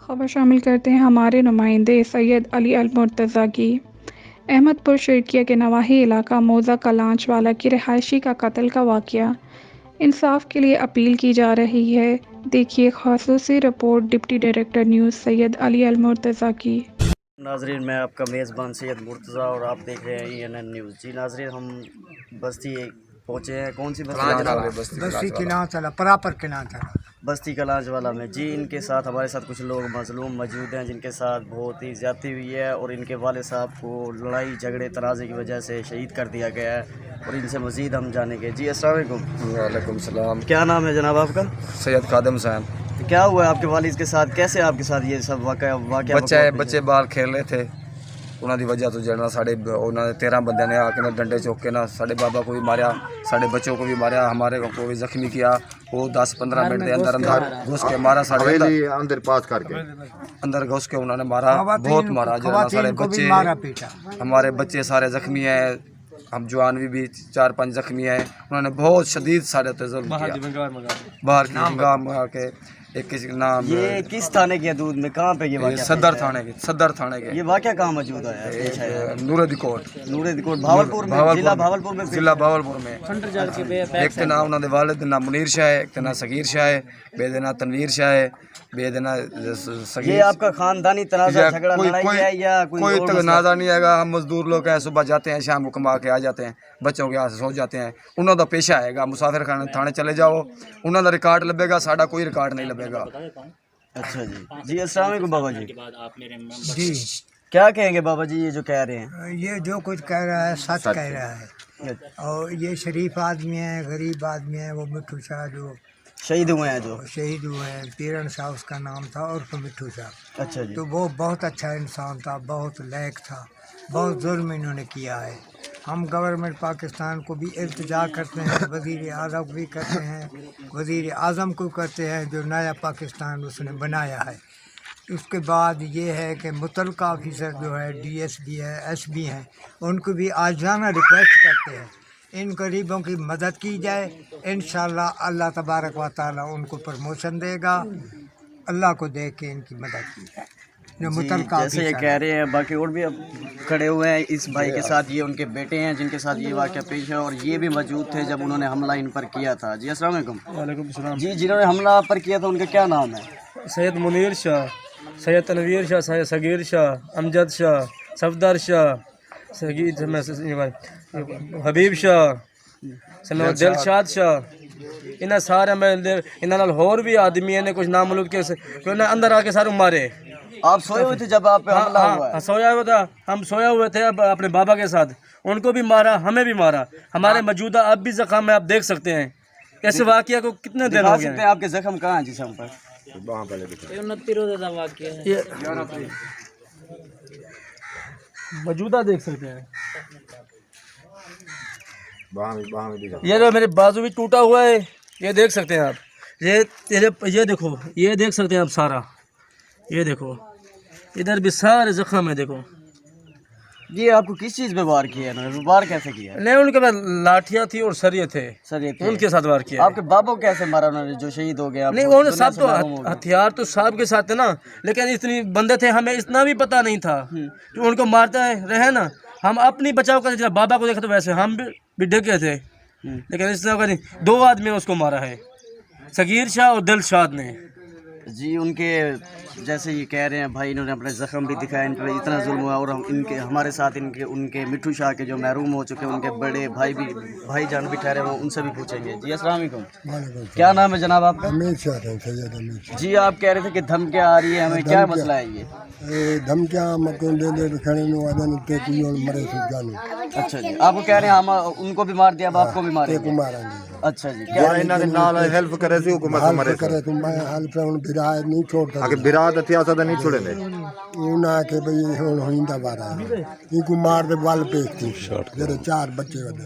خبر شامل کرتے ہیں ہمارے نمائندے سید علی المرتضیٰ کی۔ احمد پور شرکیہ کے نواحی علاقہ موزہ کلانچ والا کی رہائشی کا قتل کا واقعہ، انصاف کے لیے اپیل کی جا رہی ہے۔ دیکھیے خصوصی رپورٹ ڈپٹی ڈائریکٹر نیوز سید علی المرتضیٰ کی۔ ناظرین، میں آپ کا میزبان سید مرتضیٰ اور آپ دیکھ رہے ہیں ENN نیوز۔ جی ناظرین، ہم بستی پہنچے ہیں۔ کون سی بستی؟ بستی کلانچ والا، پراپر کلانچ والا، بستی کلانچ والا میں۔ جی، ان کے ساتھ ہمارے ساتھ کچھ لوگ مظلوم موجود ہیں جن کے ساتھ بہت ہی زیادتی ہوئی ہے اور ان کے والد صاحب کو لڑائی جھگڑے تنازع کی وجہ سے شہید کر دیا گیا ہے، اور ان سے مزید ہم جانیں گے۔ جی السلام علیکم۔ وعلیکم السلام۔ کیا نام ہے جناب آپ کا؟ سید خادم حسین۔ کیا ہوا ہے آپ کے والد کے ساتھ؟ کیسے آپ کے ساتھ یہ سب واقعہ؟ بچے باہر کھیل رہے تھے، انہوں دی وجہ تو جڑنا ساڑھے 13 بندے نے آ کے نا ڈنڈے چوک کے نا ساڑھے بابا کو بھی ماریا، ساڑھے بچوں کو بھی ماریا، ہمارے کو بھی زخمی کیا۔ وہ 10-15 منٹ دے اندر گھس کے مارا، ساڑھے اندر پاس کر کے اندر گھس کے انہوں نے مارا، بہت مارا۔ جو سارے بچے، ہمارے بچے سارے زخمی ہیں، ہم جوان بھی 4-5 زخمی ہیں۔ انہوں نے بہت شدید سارے ظلم کیا، باہر کی گاہ مگا کے۔ ایک کسی نام یہ کس تھانے کے حدود میں، کہاں پہ یہ واقعہ؟ صدر تھانے کے۔ یہ واقعہ کہاں موجود ہے؟ نورد کوٹ، بھاولپور میں، ضلع بھاولپور میں۔ ضلع بھاولپور میں۔ ایک تے نام انہوں دے والد نام منیر شاہ ہے، ایک تے نام صغیر شاہ ہے، بے دے نام تنویر شاہ ہے، بے دے نام صغیر۔ یہ آپ کا خاندانی تنازع جھگڑا لڑائی ہے یا کوئی تنازع نہیں ہے گا؟ ہم مزدور لوگ ہیں، صبح جاتے ہیں، شام کو کما کے آ جاتے ہیں، بچوں کے ہاتھ سو جاتے ہیں۔ انہوں دا پیشہ ہے گا، مسافر خانے تھانے چلے جاؤ، انہوں دا ریکارڈ لبے گا، ساڈا کوئی ریکارڈ نہیں لبے گا۔ اچھا جی۔ جی السلام علیکم بابا جی۔ جی کیا کہیں گے بابا جی یہ جو کہہ رہے ہیں؟ یہ جو کچھ کہہ رہا ہے سچ کہہ رہا ہے، اور یہ شریف آدمی ہے، غریب آدمی ہے۔ وہ مٹھو شاہ جو شہید ہوئے ہیں، جو شہید ہوئے ہیں، پیرن شاہ اس کا نام تھا، اور مٹھو شاہ۔ اچھا جی۔ تو وہ بہت اچھا انسان تھا، بہت لائق تھا، بہت ظلم انہوں نے کیا ہے۔ ہم گورنمنٹ پاکستان کو بھی التجا کرتے ہیں، وزیر اعظم بھی کرتے ہیں، وزیر اعظم کو کرتے ہیں جو نیا پاکستان اس نے بنایا ہے۔ اس کے بعد یہ ہے کہ متعلقہ آفیسر جو ہے DSP ہے، SB ہیں، ان کو بھی آجانہ ریکویسٹ کرتے ہیں ان غریبوں کی مدد کی جائے۔ انشاءاللہ اللہ تبارک و تعالیٰ ان کو پروموشن دے گا، اللہ کو دے کے ان کی مدد کی جائے۔ جیسے یہ کہہ رہے ہیں، باقی اور بھی اب کھڑے ہوئے ہیں اس بھائی کے ساتھ، یہ ان کے بیٹے ہیں جن کے ساتھ یہ واقعہ پیش ہے، اور یہ بھی موجود تھے جب انہوں نے حملہ ان پر کیا تھا۔ جی السلام علیکم۔ وعلیکم السلام۔ جی، جنہوں نے حملہ آپ پر کیا تھا ان کا کیا نام ہے؟ سید منیر شاہ، سید تنویر شاہ، سید صغیر شاہ، امجد شاہ، صفدر شاہ، حبیب شاہ، دلشاد شاہ۔ انہیں سارے انہوں ہور بھی آدمی ہیں، کچھ نام ملک کے اندر آ کے سارے مارے۔ آپ سوئے ہوئے تھے جب آپ پہ حملہ ہوا ہے؟ سویا ہوا تھا، ہم سویا ہوئے تھے اپنے بابا کے ساتھ، ان کو بھی مارا، ہمیں بھی مارا۔ ہمارے موجودہ اب بھی زخم ہے، آپ دیکھ سکتے ہیں اس واقعہ کو کتنے دن ہو گئے ہیں۔ آپ کے زخم کہاں ہیں جسم پر؟ موجودہ دیکھ سکتے ہیں، یہ جو میرے بازو بھی ٹوٹا ہوا ہے، یہ دیکھ سکتے ہیں آپ۔ یہ دیکھو، یہ دیکھ سکتے ہیں آپ سارا، یہ دیکھو ادھر بھی سارے زخم ہے، دیکھو۔ یہ آپ کو کس چیز پہ وار کیا ہے؟ وار کیسے کیا ہے؟ نہیں، ان کے پاس لاٹھیاں تھی اور سریے تھے، ان کے ساتھ وار کیا۔ آپ کے بابا کو کیسے مارا انہوں نے جو شہید ہو گیا؟ نہیں، انہوں نے سب تو ہتھیار تو صاحب کے ساتھ تھے نا، لیکن اتنی بندے تھے، ہمیں اتنا بھی پتہ نہیں تھا جو ان کو مارتا رہے نا۔ ہم اپنی بچاؤ کرتے تھے، بابا کو دیکھا تو ویسے ہم بھی ڈگے تھے، لیکن اس طرح کا نہیں۔ 2 آدمی اس کو مارا ہے، صغیر شاہ اور دلشاد نے۔ جی، ان کے جیسے یہ کہہ رہے ہیں بھائی، انہوں نے اپنے زخم بھی دکھایا، ان پہ اتنا ظلم ہوا، اور ہمارے ساتھ ان کے مٹھو شاہ کے جو محروم ہو چکے ان کے بڑے بھائی جان بھی ٹھہرے ہوئے، ان سے بھی پوچھیں گے۔ جی السلام علیکم۔ کیا نام ہے جناب آپ کا؟ جی، آپ کہہ رہے تھے کہ دھمکیاں آ رہی ہیں ہمیں، کیا مسئلہ ہے یہ؟ اچھا جی، آپ کو کہہ رہے ہیں ہم ان کو بھی مار دیا، اب آپ کو بھی ماریں گے؟ اچھا جی، ہیلپ کرے سی حکومت ہمارے براد تھی اسا نہیں چھوڑے نے انہاں کے بھئی ہن ہوئندا بارا ان کو مار دے وال پیک تھی جڑے 4 بچے ودے